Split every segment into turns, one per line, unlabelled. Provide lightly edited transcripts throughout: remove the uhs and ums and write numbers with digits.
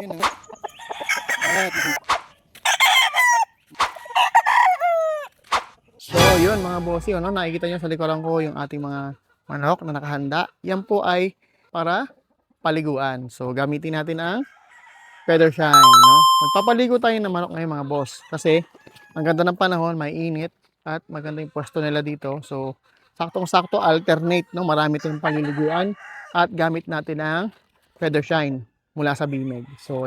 Yun o. At, so yun mga bossy, ano, nakikita nyo sa likuran ko yung ating mga manok na nakahanda. Yan po ay para paliguan. So gamitin natin ang feather shine, no? Magpapaligo tayo ng manok ngayon mga boss. Kasi ang ganda ng panahon, may init at maganda yung pwesto nila dito. So saktong-sakto alternate, no? Marami tayong paliliguan at gamit natin ang feather shine mula sa Bimeg. So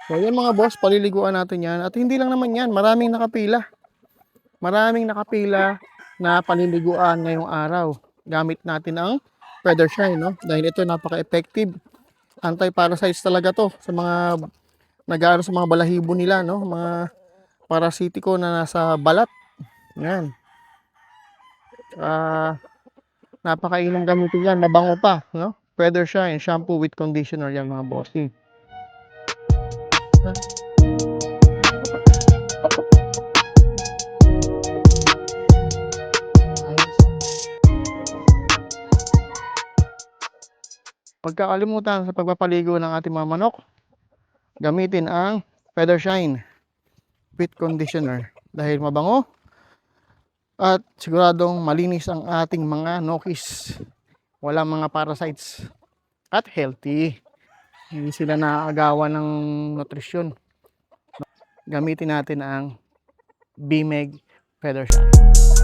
yun mga boss, paliliguan natin yan. At hindi lang naman yan, maraming nakapila. Maraming nakapila na paliliguan ngayong araw. Gamit natin ang feather shine, no? Dahil ito napaka-effective. Anti-parasites talaga to sa mga nag-aaral sa mga balahibo nila, no? Mga parasitiko na nasa balat. Yan. Napakainang gamitin yan, mabango pa, no? Feather shine, shampoo with conditioner yan mga bossy. Pagkakalimutan sa pagpapaligo ng ating mga manok, gamitin ang feather shine with conditioner dahil mabango at siguradong malinis ang ating mga nokis. Walang mga parasites at healthy. Hindi sila naaagawan ng nutrisyon. Gamitin natin ang Bimeg feather shine.